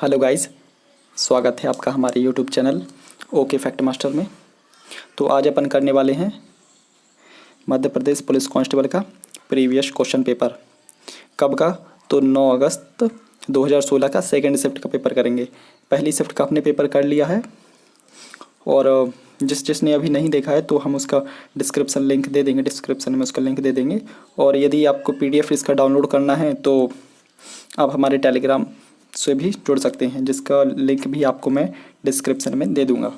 Hello guys, स्वागत है आपका हमारे YouTube channel okay fact master में। तो आज अपन करने वाले हैं मध्य प्रदेश पुलिस कांस्टेबल का प्रीवियस क्वेश्चन पेपर। कब का? तो 9 अगस्त 2016 का सेकंड शिफ्ट का पेपर करेंगे। पहली शिफ्ट का अपने पेपर कर लिया है और जिसने अभी नहीं देखा है तो हम उसका डिस्क्रिप्शन लिंक दे देंगे, डिस्क्रिप्शन में उसका लिंक दे देंगे। और यदि आपको PDF इसका डाउनलोड करना है तो आप हमारे टेलीग्राम से भी जुड़ सकते हैं, जिसका लिंक भी आपको मैं डिस्क्रिप्शन में दे दूंगा।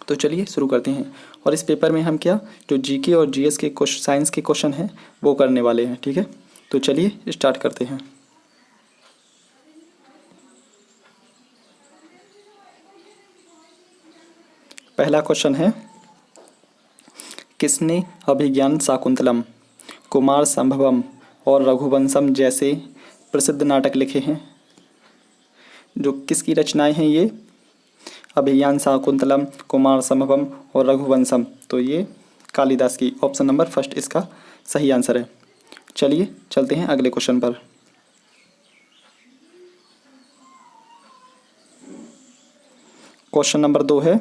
तो चलिए शुरू करते हैं। और इस पेपर में हम क्या जो GK और GS के साइंस के क्वेश्चन हैं वो करने वाले हैं, ठीक है। तो चलिए स्टार्ट करते हैं। पहला क्वेश्चन है, किसने अभिज्ञान शाकुंतलम, कुमार संभवम और रघुवंशम जैसे प्रसिद्ध नाटक लिखे हैं? जो किसकी रचनाएं हैं ये? अभिज्ञान शाकुंतलम, कुमार संभवम और रघुवंशम। तो ये कालिदास की। ऑप्शन नंबर फर्स्ट इसका सही आंसर है। चलिए चलते हैं अगले क्वेश्चन पर। क्वेश्चन नंबर 2 है,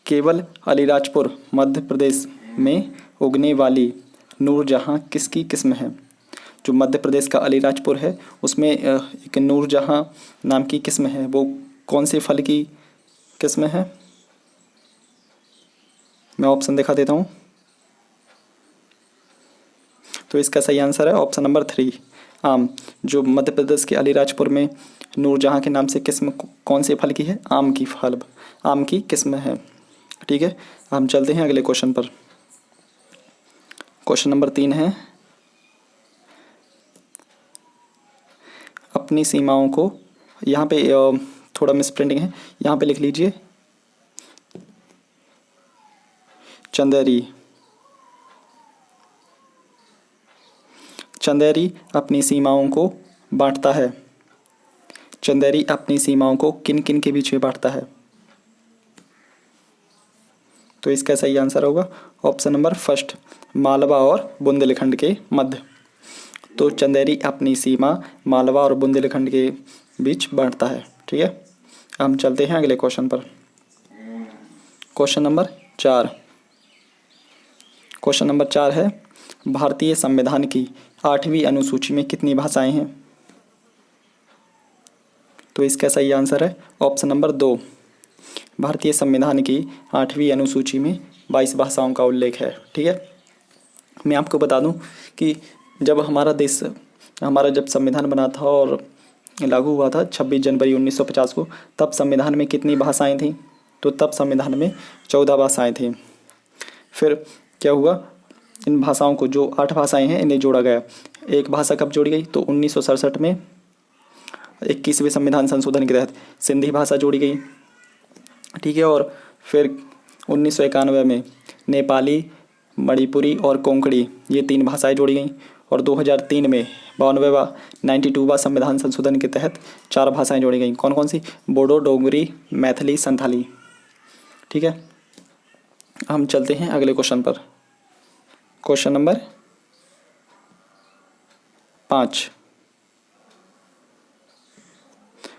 केवल अलीराजपुर मध्य प्रदेश में उगने वाली नूरजहां किसकी किस्म है? जो मध्य प्रदेश का अलीराजपुर है उसमें एक नूरजहां नाम की किस्म है, वो कौन से फल की किस्म है? मैं ऑप्शन दिखा देता हूँ। तो इसका सही आंसर है ऑप्शन नंबर 3, आम। जो मध्य प्रदेश के अलीराजपुर में नूरजहां के नाम से किस्म कौन से फल की है? आम की फल, आम की किस्म है, ठीक है। हम चलते हैं अगले क्वेश्चन पर। क्वेश्चन नंबर 3 है, अपनी सीमाओं को, यहाँ पे थोड़ा मिसप्रिंटिंग है, यहाँ पे लिख लीजिए चंदेरी। चंदेरी अपनी सीमाओं को बांटता है। चंदेरी अपनी सीमाओं को किन किन के बीच में बांटता है? तो इसका सही आंसर होगा ऑप्शन नंबर फर्स्ट, मालवा और बुंदेलखंड के मध्य। तो चंदेरी अपनी सीमा मालवा और बुंदेलखंड के बीच बांटता है, ठीक है। हम चलते हैं अगले क्वेश्चन पर। Question number 4। क्वेश्चन नंबर 4 है, भारतीय संविधान की 8वीं अनुसूची में कितनी भाषाएं हैं? तो इसका सही आंसर है ऑप्शन नंबर 2, भारतीय संविधान की 8वीं अनुसूची में 22 भाषाओं का उल्लेख है, ठीक है। मैं आपको बता दूं कि जब हमारा जब संविधान बना था और लागू हुआ था 26 जनवरी 1950 को, तब संविधान में कितनी भाषाएं थीं? तो तब संविधान में 14 भाषाएं थीं। फिर क्या हुआ, इन भाषाओं को, जो 8 भाषाएं हैं, इन्हें जोड़ा गया। एक भाषा कब जोड़ी गई? तो 1967 में 21वें संविधान संशोधन के तहत सिंधी भाषा जोड़ी गई, ठीक है। और फिर 1991 में नेपाली, मणिपुरी और कोंकणी, ये 3 भाषाएं जोड़ी गई। और 2003 में 92वां संविधान संशोधन के तहत 4 भाषाएं जोड़ी गई। कौन कौन सी? बोडो, डोगरी, मैथिली, संथाली, ठीक है। हम चलते हैं अगले क्वेश्चन पर। Question number 5।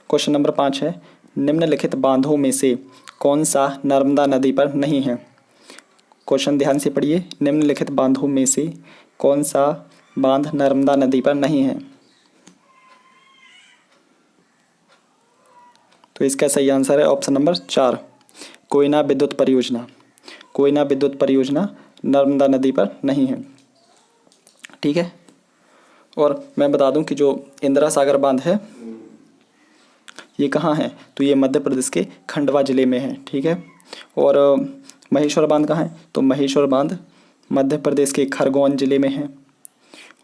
क्वेश्चन नंबर 5 है, निम्नलिखित बांधों में से कौन सा नर्मदा नदी पर नहीं है? क्वेश्चन ध्यान से पढ़िए। निम्नलिखित बांधों में से कौन सा बांध नर्मदा नदी पर नहीं है? तो इसका सही आंसर है ऑप्शन नंबर 4, कोयना विद्युत परियोजना। कोयना विद्युत परियोजना नर्मदा नदी पर नहीं है, ठीक है। और मैं बता दूं कि जो इंदिरा सागर बांध है ये कहाँ है? तो ये मध्य प्रदेश के खंडवा जिले में है, ठीक है। और महेश्वर बांध कहाँ है? तो महेश्वर बांध मध्य प्रदेश के खरगोन जिले में है।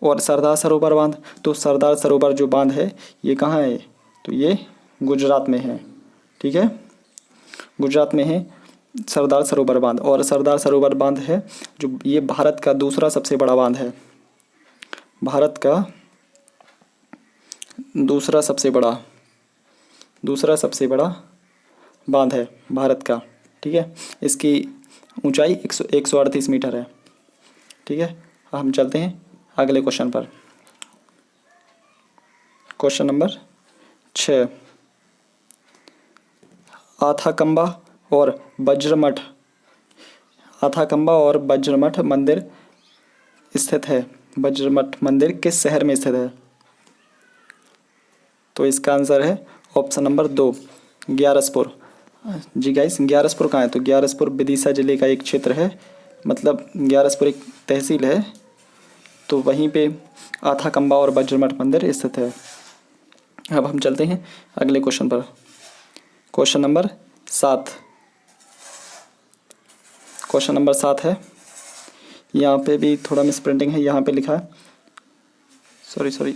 और सरदार सरोवर बांध, तो सरदार सरोवर जो बांध है ये कहाँ है? तो ये गुजरात में है, ठीक है। गुजरात में है सरदार सरोवर बांध। और सरदार सरोवर बांध है जो, ये भारत का दूसरा सबसे बड़ा बांध है। भारत का दूसरा सबसे बड़ा बांध है भारत का, ठीक है। इसकी ऊंचाई 138 मीटर है, ठीक है। हम चलते हैं अगले क्वेश्चन पर। क्वेश्चन नंबर 6, आथाकंबा और वज्रमठ, आथाकंबा और वज्रमठ मंदिर स्थित है। वज्रमठ मंदिर किस शहर में स्थित है? तो इसका आंसर है ऑप्शन नंबर 2, ग्यारसपुर। जी गाइस, ग्यारसपुर कहाँ है? तो ग्यारसपुर विदिशा जिले का एक क्षेत्र है, मतलब ग्यारसपुर एक तहसील है, तो वहीं पे आथाकंबा और वज्रमठ मंदिर स्थित है। अब हम चलते हैं अगले क्वेश्चन पर। क्वेश्चन नंबर 7, क्वेश्चन नंबर 7 है, यहाँ पे भी थोड़ा मिस प्रिंटिंग है, यहाँ पे लिखा है, सॉरी,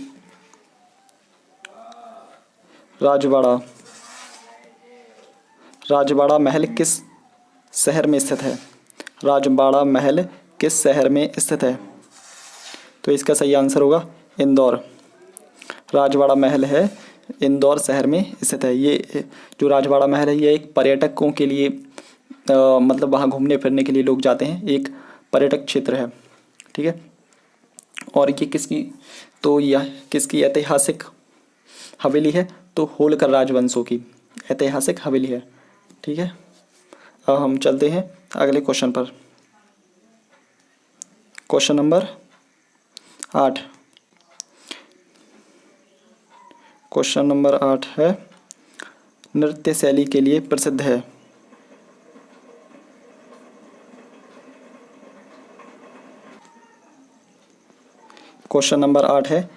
राजवाड़ा, राजवाड़ा महल किस शहर में स्थित है? राजवाड़ा महल किस शहर में स्थित है? तो इसका सही आंसर होगा इंदौर। राजवाड़ा महल है इंदौर शहर में स्थित है। ये जो राजवाड़ा महल है ये एक पर्यटकों के लिए मतलब वहाँ घूमने फिरने के लिए लोग जाते हैं, एक पर्यटक क्षेत्र है, ठीक है। और ये किसकी, तो यह किसकी ऐतिहासिक हवेली है? तो होलकर राजवंशों की ऐतिहासिक हवेली है, ठीक है। अब हम चलते हैं अगले क्वेश्चन पर। क्वेश्चन नंबर 8, क्वेश्चन नंबर 8 है, नृत्य शैली के लिए प्रसिद्ध है। क्वेश्चन नंबर 8 है,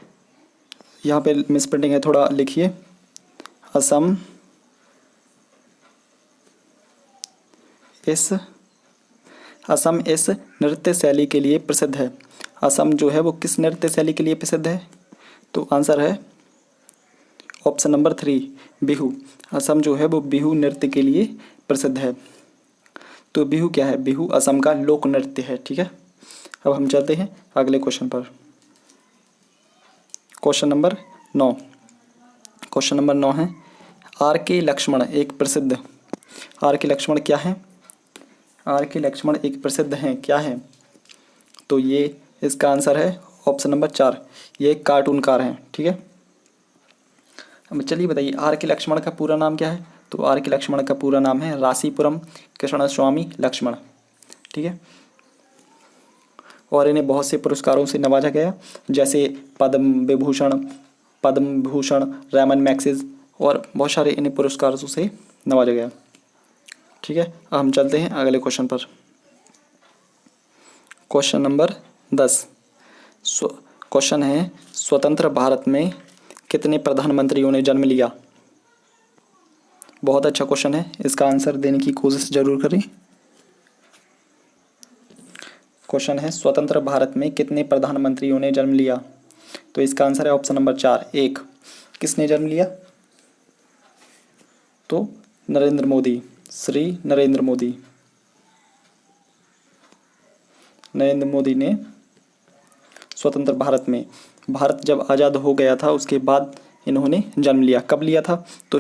यहाँ पे मिस प्रिंटिंग है, थोड़ा लिखिए। असम इस नृत्य शैली के लिए प्रसिद्ध है। असम जो है वो किस नृत्य शैली के लिए प्रसिद्ध है? तो आंसर है ऑप्शन नंबर 3, बिहू। असम जो है वो बिहू नृत्य के लिए प्रसिद्ध है। तो बिहू क्या है? बिहू असम का लोक नृत्य है, ठीक है। अब हम चलते हैं अगले क्वेश्चन पर। क्वेश्चन नंबर 9, क्वेश्चन नंबर 9 है, आर के लक्ष्मण एक प्रसिद्ध, आर के लक्ष्मण क्या है? आर के लक्ष्मण एक प्रसिद्ध हैं, क्या है? तो ये इसका आंसर है ऑप्शन नंबर 4, ये एक कार्टूनकार हैं, ठीक है। अब चलिए बताइए आर के लक्ष्मण का पूरा नाम क्या है? तो आर के लक्ष्मण का पूरा नाम है रासीपुरम कृष्णस्वामी लक्ष्मण, ठीक है। और इन्हें बहुत से पुरस्कारों से नवाजा गया, जैसे पद्म भूषण, रैमन मैग्सेसे और बहुत सारे इन्हें पुरस्कारों से नवाजा गया, ठीक है। अब हम चलते हैं अगले क्वेश्चन पर। क्वेश्चन नंबर 10, क्वेश्चन है, स्वतंत्र भारत में कितने प्रधानमंत्रियों ने जन्म लिया? बहुत अच्छा क्वेश्चन है, इसका आंसर देने की कोशिश जरूर करें। क्वेश्चन है, स्वतंत्र भारत में कितने प्रधानमंत्रियों ने जन्म लिया? तो इसका आंसर है ऑप्शन नंबर 4, 1। किसने जन्म लिया? तो नरेंद्र मोदी, श्री नरेंद्र मोदी ने स्वतंत्र भारत में, भारत जब आज़ाद हो गया था उसके बाद इन्होंने जन्म लिया। कब लिया था? तो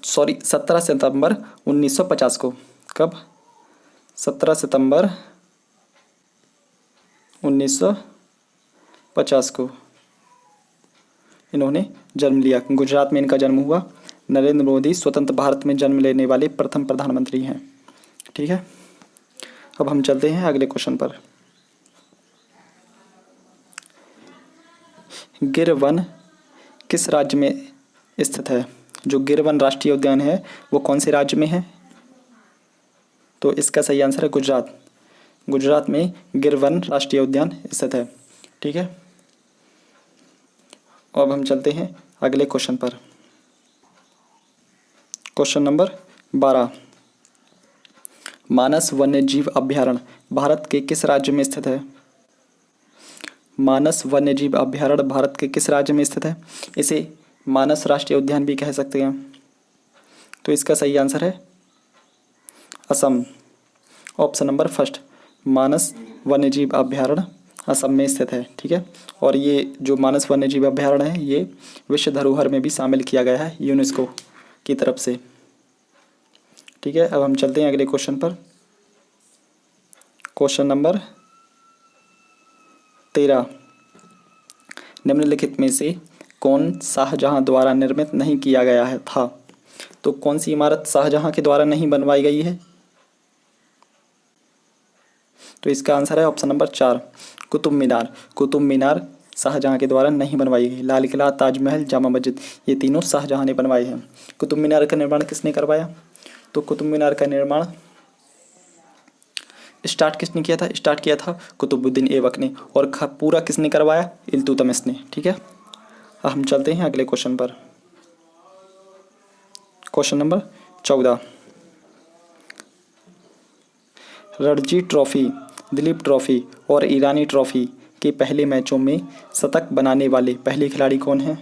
17 सितंबर 1950 को। कब? 17 सितंबर 1950 को इन्होंने जन्म लिया। गुजरात में इनका जन्म हुआ। नरेंद्र मोदी स्वतंत्र भारत में जन्म लेने वाले प्रथम प्रधानमंत्री हैं, ठीक है। अब हम चलते हैं अगले क्वेश्चन पर। गिर वन किस राज्य में स्थित है? जो गिर वन राष्ट्रीय उद्यान है वो कौन से राज्य में है? तो इसका सही आंसर है गुजरात। गुजरात में गिर वन राष्ट्रीय उद्यान स्थित है, ठीक है। अब हम चलते हैं अगले क्वेश्चन पर। क्वेश्चन नंबर 12, मानस वन्यजीव अभयारण्य भारत के किस राज्य में स्थित है? मानस वन्यजीव अभयारण्य भारत के किस राज्य में स्थित है? इसे मानस राष्ट्रीय उद्यान भी कह सकते हैं। तो इसका सही आंसर है असम, ऑप्शन नंबर 1, मानस वन्यजीव अभयारण्य असम में स्थित है, ठीक है। और ये जो मानस वन्यजीव अभयारण्य है ये विश्व धरोहर में भी शामिल किया गया है यूनेस्को की तरफ से, ठीक है। अब हम चलते हैं अगले क्वेश्चन पर। क्वेश्चन नंबर 13, निम्नलिखित में से कौन शाहजहां द्वारा निर्मित नहीं किया गया है था? तो कौन सी इमारत शाहजहां के द्वारा नहीं बनवाई गई है? तो इसका आंसर है ऑप्शन नंबर 4, कुतुब मीनार। कुतुब मीनार शाहजहां के द्वारा नहीं बनवाई गई। लाल किला, ताजमहल, जामा मस्जिद, ये तीनों शाहजहां ने बनवाए हैं। कुतुब मीनार का निर्माण किसने करवाया? तो कुतुब मीनार का निर्माण स्टार्ट किसने किया था? स्टार्ट किया था कुतुबुद्दीन ऐबक ने। और पूरा किसने करवाया? इल्तुतमिश ने। ठीक है, अब हम चलते हैं अगले क्वेश्चन पर। Question number 14, Ranji trophy, Dilip trophy और ईरानी ट्रॉफी के पहले मैचों में शतक बनाने वाले पहले खिलाड़ी कौन हैं?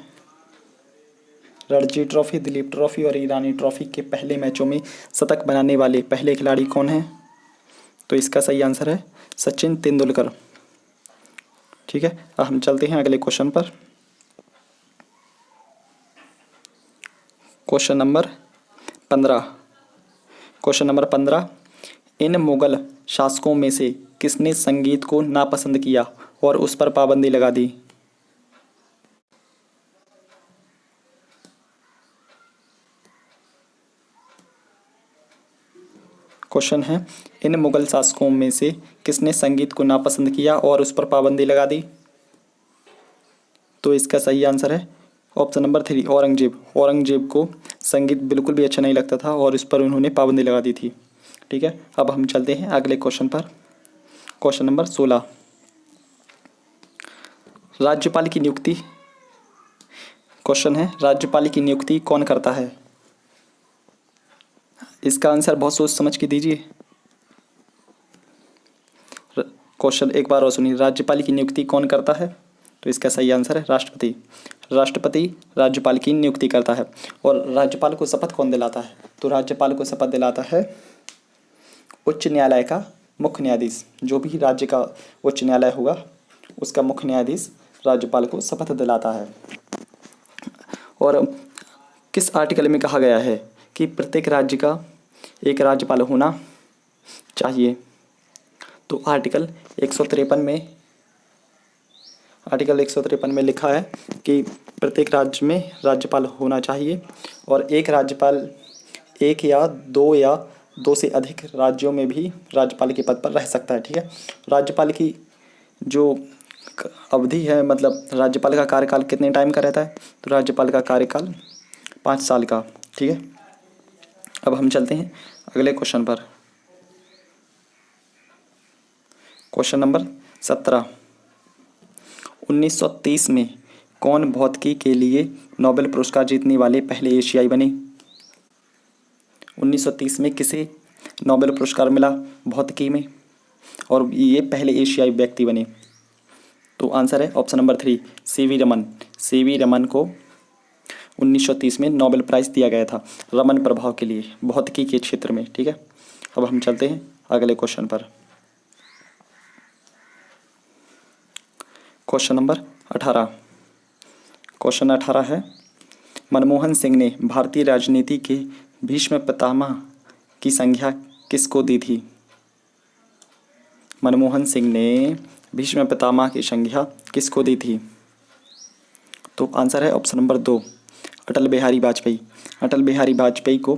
रणजी ट्रॉफी, दिलीप ट्रॉफी और ईरानी ट्रॉफी के पहले मैचों में शतक बनाने वाले पहले खिलाड़ी कौन हैं? तो इसका सही आंसर है सचिन तेंदुलकर। ठीक है, अब हम चलते हैं अगले क्वेश्चन पर। Question number 15। क्वेश्चन नंबर 15, इन मुगल शासकों में से किसने संगीत को नापसंद किया और उस पर पाबंदी लगा दी? क्वेश्चन है, इन मुगल शासकों में से किसने संगीत को नापसंद किया और उस पर पाबंदी लगा दी? तो इसका सही आंसर है ऑप्शन नंबर 3, औरंगजेब। औरंगजेब को संगीत बिल्कुल भी अच्छा नहीं लगता था और इस पर उन्होंने पाबंदी लगा दी थी। ठीक है, अब हम चलते हैं अगले क्वेश्चन पर। क्वेश्चन नंबर 16, राज्यपाल की नियुक्ति। क्वेश्चन है, राज्यपाल की नियुक्ति कौन करता है? इसका आंसर बहुत सोच समझ के दीजिए। क्वेश्चन एक बार और सुनिए, राज्यपाल की नियुक्ति कौन करता है? तो इसका सही आंसर है राष्ट्रपति। राष्ट्रपति राज्यपाल की नियुक्ति करता है। और राज्यपाल को शपथ कौन दिलाता है? तो राज्यपाल को शपथ दिलाता है उच्च न्यायालय का मुख्य न्यायाधीश। जो भी राज्य का उच्च न्यायालय होगा उसका मुख्य न्यायाधीश राज्यपाल को शपथ दिलाता है। और किस आर्टिकल में कहा गया है कि प्रत्येक राज्य का एक राज्यपाल होना चाहिए? तो आर्टिकल 153 में लिखा है कि प्रत्येक राज्य में राज्यपाल होना चाहिए और एक राज्यपाल एक या दो से अधिक राज्यों में भी राज्यपाल के पद पर रह सकता है। ठीक है, राज्यपाल की जो अवधि है, मतलब राज्यपाल का कार्यकाल कितने टाइम का रहता है? तो राज्यपाल का कार्यकाल 5 साल का। ठीक है, अब हम चलते हैं अगले क्वेश्चन पर। क्वेश्चन नंबर 17, 1930 में कौन भौतिकी के लिए नोबेल पुरस्कार जीतने वाले पहले एशियाई बने? 1930 में किसे नोबेल पुरस्कार मिला भौतिकी में और ये पहले एशियाई व्यक्ति बने? तो आंसर है option number 3, CV Raman. CV Raman को 1930 में नोबेल प्राइज़ दिया गया था रमन प्रभाव के लिए भौतिकी के क्षेत्र में। ठीक है, अब हम चलते हैं अगले क्वेश्चन पर। Question number 18। क्वेश्चन 18 है, मनमोहन सिंह ने भारतीय राजनीति के भीष्म पितामह की संज्ञा किसको दी थी? मनमोहन सिंह ने भीष्म पितामह की संज्ञा किसको दी थी? तो आंसर है ऑप्शन नंबर 2, अटल बिहारी वाजपेयी। अटल बिहारी वाजपेयी को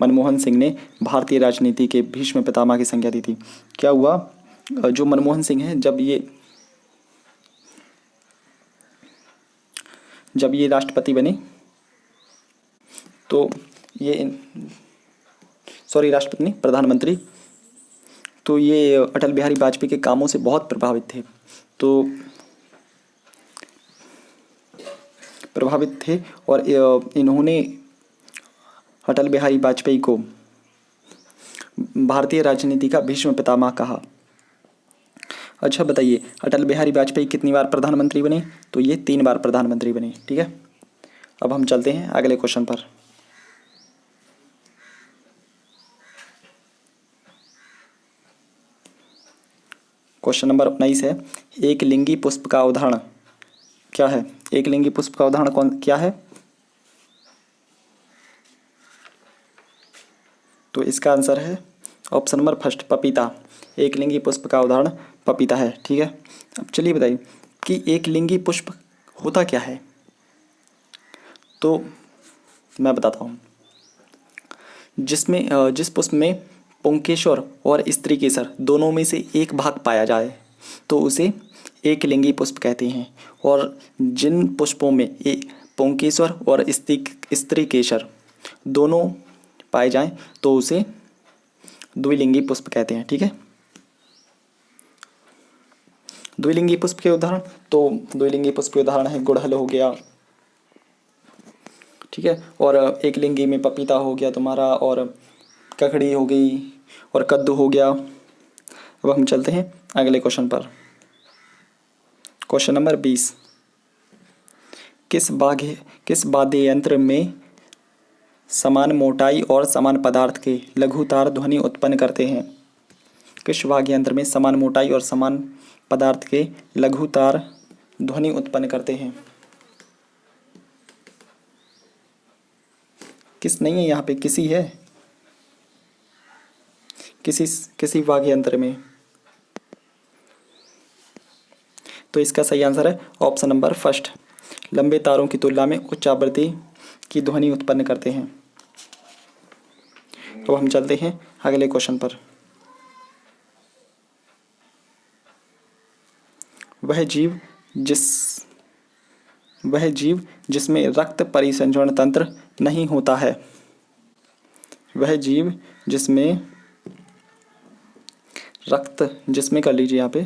मनमोहन सिंह ने भारतीय राजनीति के भीष्म पितामह की संज्ञा दी थी। क्या हुआ, जो मनमोहन सिंह हैं जब ये राष्ट्रपति बने तो राष्ट्रपति नहीं, प्रधानमंत्री, तो ये अटल बिहारी वाजपेयी के कामों से बहुत प्रभावित थे और इन्होंने अटल बिहारी वाजपेयी को भारतीय राजनीति का भीष्म पितामह कहा। अच्छा बताइए, अटल बिहारी वाजपेयी कितनी बार प्रधानमंत्री बने? तो ये 3 बार प्रधानमंत्री बने। ठीक है, अब हम चलते हैं अगले क्वेश्चन पर। क्वेश्चन नंबर 19 है, एक लिंगी पुष्प का उदाहरण क्या है? एक लिंगी पुष्प का उदाहरण क्या है? तो इसका आंसर है ऑप्शन नंबर 1, पपीता। एक लिंगी पुष्प का उदाहरण पपीता है। ठीक है, अब चलिए बताइए, कि एक लिंगी पुष्प होता क्या है? तो मैं बताता हूँ। जिस पुष्प में पुंकेसर और स्त्रीकेसर दोनों में से एक भाग पाया जाए तो उसे एक लिंगी पुष्प कहते हैं। और जिन पुष्पों में पुंकेसर और स्त्रीकेसर दोनों पाए जाएं तो उसे द्विलिंगी पुष्प कहते हैं। ठीक है। द्विलिंगी पुष्प के उदाहरण, तो द्विलिंगी पुष्प के उदाहरण है गुड़हल हो गया, ठीक है, और एक लिंगी में पपीता हो गया तुम्हारा, और ककड़ी हो गई, और कद्दू हो गया। अब हम चलते हैं अगले क्वेश्चन पर। Question number 20। किस वाद्य यंत्र में समान मोटाई और समान पदार्थ के लघु तार ध्वनि उत्पन्न करते हैं? किस वाद्य यंत्र में समान मोटाई और समान पदार्थ के लघु तार ध्वनि उत्पन्न करते हैं? किस नहीं है यहाँ पे, किसी है, किसी वाद्य यंत्र में। तो इसका सही आंसर है ऑप्शन नंबर फर्स्ट, लंबे तारों की तुलना में उच्च आवृत्ति की ध्वनि उत्पन्न करते हैं। तो हम चलते हैं अगले क्वेश्चन पर। वह जीव जिसमें रक्त परिसंचरण तंत्र नहीं होता है। वह जीव जिसमें जिसमें कर लीजिए यहाँ पे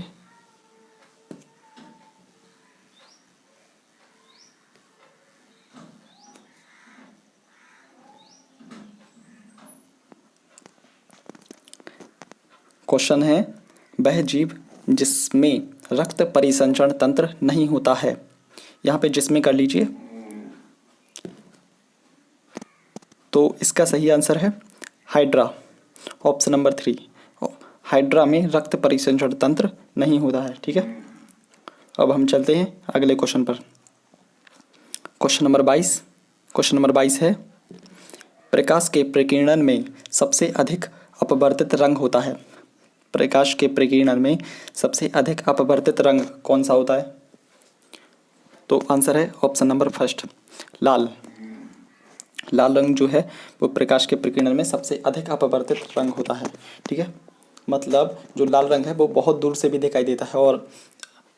क्वेश्चन है, वह जीव जिसमें रक्त परिसंचरण तंत्र नहीं होता है। यहाँ पे जिसमें कर लीजिए। तो इसका सही आंसर है हाइड्रा, ऑप्शन नंबर 3। हाइड्रा में रक्त परिसंचरण तंत्र नहीं होता है। ठीक है। अब हम चलते हैं अगले क्वेश्चन पर। क्वेश्चन नंबर 22 है, प्रकाश के प्रकीर्णन में सबसे अधिक अपवर्तित रंग होता है। प्रकाश के प्रकीर्णन में सबसे अधिक अपवर्तित रंग कौन सा होता है? तो आंसर है ऑप्शन नंबर फर्स्ट, लाल। लाल रंग जो है वो प्रकाश के प्रकीर्णन में सबसे अधिक अपवर्तित रंग होता है। ठीक है। मतलब जो लाल रंग है वो बहुत दूर से भी दिखाई देता है और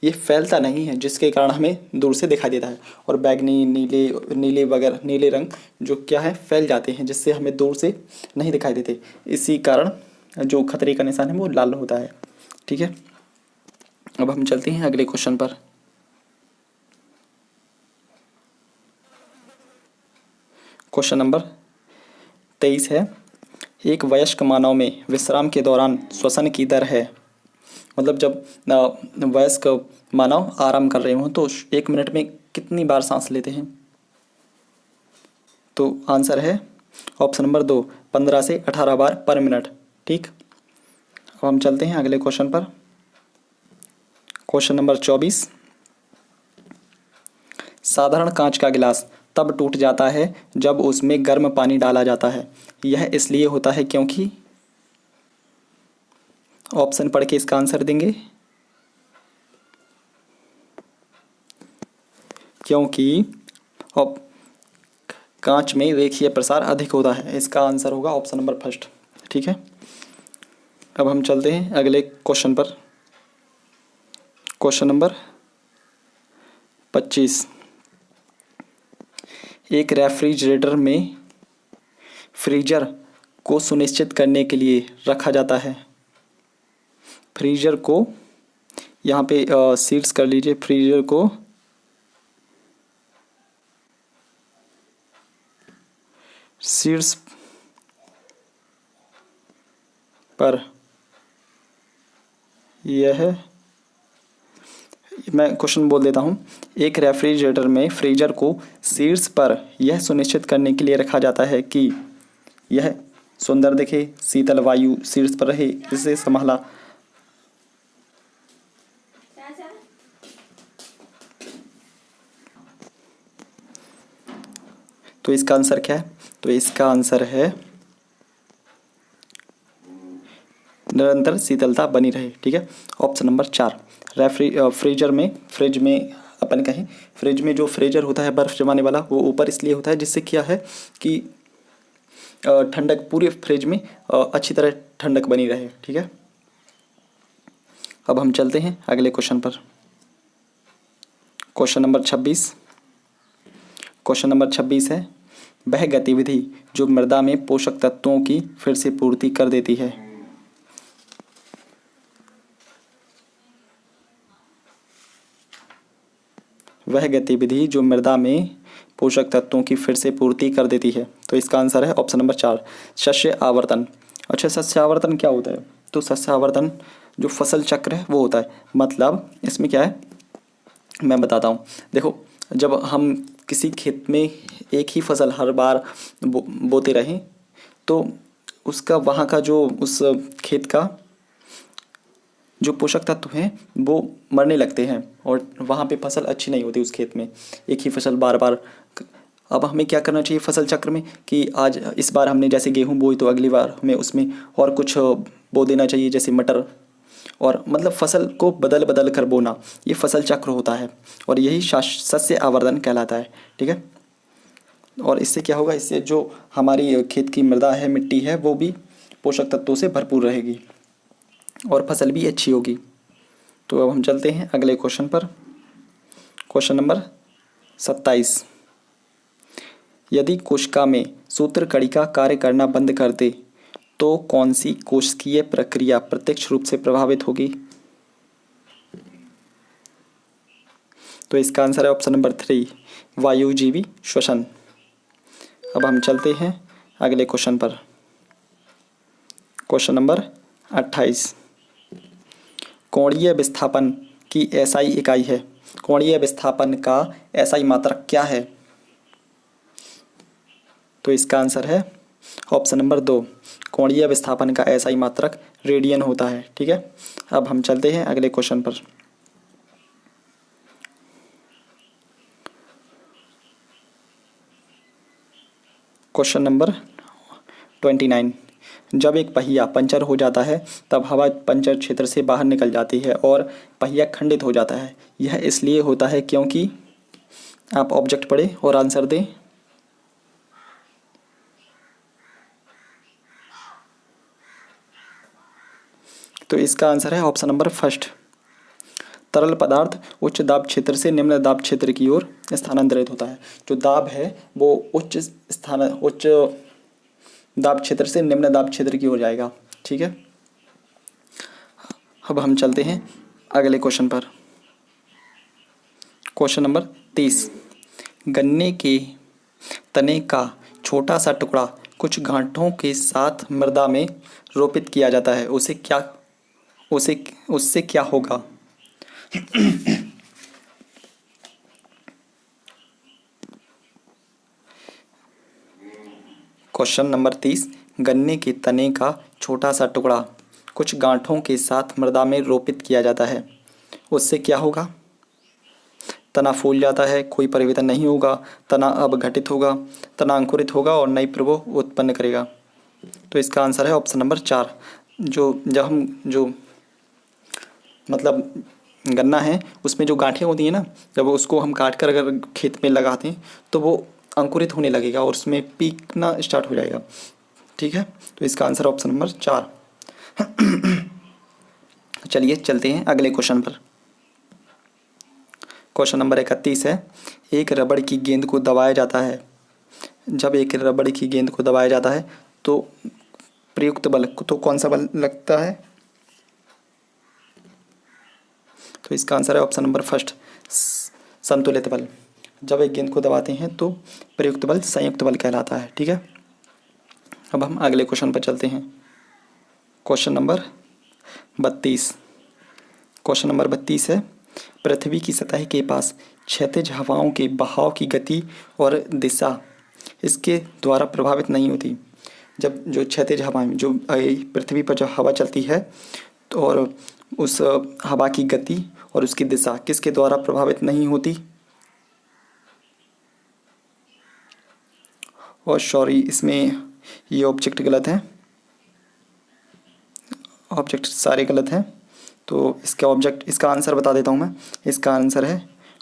ये फैलता नहीं है, जिसके कारण हमें दूर से दिखाई देता है। और बैगनी, नीले वगैरह नीले रंग जो क्या है फैल जाते हैं, जिससे हमें दूर से नहीं दिखाई देते। इसी कारण जो खतरे का निशान है वो लाल होता है। ठीक है। अब हम चलते हैं अगले क्वेश्चन पर। क्वेश्चन नंबर 23 है, एक वयस्क मानव में विश्राम के दौरान श्वसन की दर है। मतलब जब वयस्क मानव आराम कर रहे हों तो 1 मिनट में कितनी बार सांस लेते हैं? तो आंसर है ऑप्शन नंबर 2, 15 से 18 बार पर मिनट। ठीक। अब हम चलते हैं अगले क्वेश्चन पर। क्वेश्चन नंबर 24, साधारण कांच का गिलास तब टूट जाता है जब उसमें गर्म पानी डाला जाता है। यह इसलिए होता है क्योंकि, ऑप्शन पढ़ के इसका आंसर देंगे। क्योंकि कांच में रेखीय प्रसार अधिक होता है। इसका आंसर होगा ऑप्शन नंबर फर्स्ट। ठीक है। अब हम चलते हैं अगले क्वेश्चन पर। क्वेश्चन नंबर 25, एक रेफ्रिजरेटर में फ्रीजर को सुनिश्चित करने के लिए रखा जाता है। फ्रीजर को यहाँ पे सीट्स कर लीजिए। फ्रीजर को सीट्स पर यह, मैं क्वेश्चन बोल देता हूँ। एक रेफ्रिजरेटर में फ्रीजर को शीर्ष पर यह सुनिश्चित करने के लिए रखा जाता है कि यह सुंदर दिखे, शीतल वायु शीर्ष पर रहे, इसे संभाला। तो इसका आंसर क्या है? तो इसका आंसर है निरंतर शीतलता बनी रहे। ठीक है। ऑप्शन नंबर 4 फ्रिज में अपन कहें फ्रिज में जो फ्रीजर होता है बर्फ़ जमाने वाला, वो ऊपर इसलिए होता है जिससे क्या है कि ठंडक पूरे फ्रिज में अच्छी तरह ठंडक बनी रहे। ठीक है। अब हम चलते हैं अगले क्वेश्चन पर। Question number 26। क्वेश्चन नंबर 26 है, वह गतिविधि जो मृदा में पोषक तत्वों की फिर से पूर्ति कर देती है। वह गतिविधि जो मृदा में पोषक तत्वों की फिर से पूर्ति कर देती है। तो इसका आंसर है ऑप्शन नंबर 4 शस्य आवर्तन। अच्छा, शस्य आवर्तन क्या होता है? तो शस्य आवर्तन जो फसल चक्र है वो होता है। मतलब इसमें क्या है मैं बताता हूँ। देखो, जब हम किसी खेत में एक ही फसल हर बार बोते रहें तो उसका वहाँ का जो उस खेत का जो पोषक तत्व हैं वो मरने लगते हैं और वहाँ पे फसल अच्छी नहीं होती उस खेत में, एक ही फसल बार बार। अब हमें क्या करना चाहिए फसल चक्र में कि आज इस बार हमने जैसे गेहूँ बोई तो अगली बार हमें उसमें और कुछ बो देना चाहिए, जैसे मटर, और मतलब फसल को बदल बदल कर बोना, ये फसल चक्र होता है और यही शस्य आवर्धन कहलाता है। ठीक है। और इससे क्या होगा, इससे जो हमारी खेत की मृदा है, मिट्टी है, वो भी पोषक तत्वों से भरपूर रहेगी और फसल भी अच्छी होगी। तो अब हम चलते हैं अगले क्वेश्चन पर। क्वेश्चन नंबर 27, यदि कोशिका में सूत्रकणिका कार्य करना बंद कर दे तो कौन सी कोशिकीय प्रक्रिया प्रत्यक्ष रूप से प्रभावित होगी? तो इसका आंसर है ऑप्शन नंबर 3 वायुजीवी श्वसन। अब हम चलते हैं अगले क्वेश्चन पर। क्वेश्चन नंबर 28, कोणीय विस्थापन की एसआई इकाई है। कोणीय विस्थापन का एसआई मात्रक क्या है? तो इसका आंसर है ऑप्शन नंबर 2 कोणीय विस्थापन का एसआई मात्रक रेडियन होता है। ठीक है। अब हम चलते हैं अगले क्वेश्चन पर। क्वेश्चन नंबर 29, जब एक पहिया पंचर हो जाता है तब हवा पंचर क्षेत्र से बाहर निकल जाती है और पहिया खंडित हो जाता है। यह इसलिए होता है क्योंकि, आप ऑब्जेक्ट पढ़ें और आंसर दें। तो इसका आंसर है ऑप्शन नंबर 1 तरल पदार्थ उच्च दाब क्षेत्र से निम्न दाब क्षेत्र की ओर स्थानांतरित होता है। जो दाब है वो उच्च दाब क्षेत्र से निम्न दाब क्षेत्र की ओर जाएगा। ठीक है। अब हम चलते हैं अगले क्वेश्चन पर। क्वेश्चन नंबर 30, गन्ने के तने का छोटा सा टुकड़ा कुछ गांठों के साथ मृदा में रोपित किया जाता है, उससे क्या होगा? क्वेश्चन नंबर 30, गन्ने के तने का छोटा सा टुकड़ा कुछ गांठों के साथ मृदा में रोपित किया जाता है, उससे क्या होगा? तना फूल जाता है, कोई परिवर्तन नहीं होगा, तना अब घटित होगा, तना अंकुरित होगा और नई प्रभु उत्पन्न करेगा। तो इसका आंसर है ऑप्शन नंबर 4 जो मतलब गन्ना है उसमें जो गांठें होती हैं ना, जब उसको हम काट कर अगर खेत में लगाते हैं तो वो अंकुरित होने लगेगा और उसमें पीकना स्टार्ट हो जाएगा। ठीक है। तो इसका आंसर ऑप्शन नंबर 4। चलिए चलते हैं अगले क्वेश्चन पर। क्वेश्चन नंबर 31 है, एक रबड़ की गेंद को दबाया जाता है। जब एक रबड़ की गेंद को दबाया जाता है तो प्रयुक्त बल तो कौन सा बल लगता है? तो इसका आंसर है ऑप्शन नंबर 1 संतुलित बल। जब एक गेंद को दबाते हैं तो प्रयुक्त बल संयुक्त बल कहलाता है। ठीक है। अब हम अगले क्वेश्चन पर चलते हैं। Question number 32। क्वेश्चन नंबर 32 है, पृथ्वी की सतह के पास क्षैतिज हवाओं के बहाव की गति और दिशा इसके द्वारा प्रभावित नहीं होती। जब जो क्षैतिज हवाएं जो पृथ्वी पर जब हवा चलती है तो और उस हवा की गति और उसकी दिशा किसके द्वारा प्रभावित नहीं होती? और सॉरी, इसमें ये ऑब्जेक्ट गलत है ऑब्जेक्ट सारे गलत हैं, तो इसका आंसर बता देता हूँ मैं। इसका आंसर है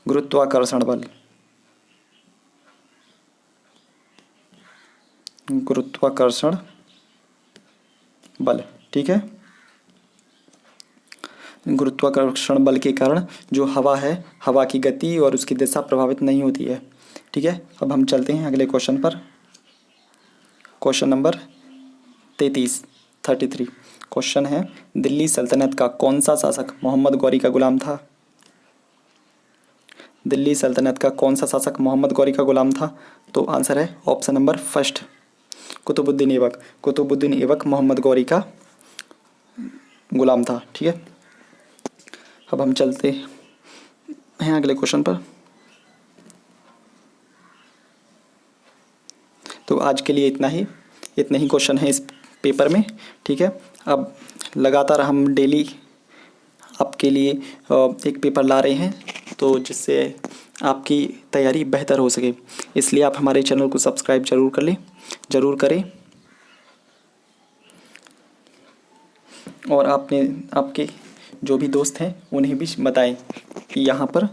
गुरुत्वाकर्षण बल। गुरुत्वाकर्षण बल, ठीक है। गुरुत्वाकर्षण बल के कारण जो हवा है, हवा की गति और उसकी दिशा प्रभावित नहीं होती है, ठीक है। अब हम चलते हैं अगले क्वेश्चन पर। क्वेश्चन नंबर 33 क्वेश्चन है, दिल्ली सल्तनत का कौन सा शासक मोहम्मद गौरी का गुलाम था? दिल्ली सल्तनत का कौन सा शासक मोहम्मद गौरी का गुलाम था? तो आंसर है option number first, Qutubuddin Aibak. Qutubuddin Aibak Mohammad Ghori का गुलाम था, ठीक है। अब हम चलते हैं अगले क्वेश्चन पर। तो आज के लिए इतने ही क्वेश्चन हैं इस पेपर में, ठीक है। अब लगातार हम डेली आपके लिए एक पेपर ला रहे हैं, तो जिससे आपकी तैयारी बेहतर हो सके, इसलिए आप हमारे चैनल को सब्सक्राइब ज़रूर करें। और आपके जो भी दोस्त हैं उन्हें भी बताएं कि यहाँ पर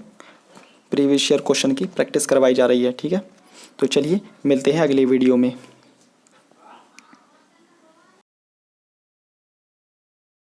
प्रीवियस ईयर क्वेश्चन की प्रैक्टिस करवाई जा रही है, ठीक है। तो चलिए मिलते हैं अगली वीडियो में।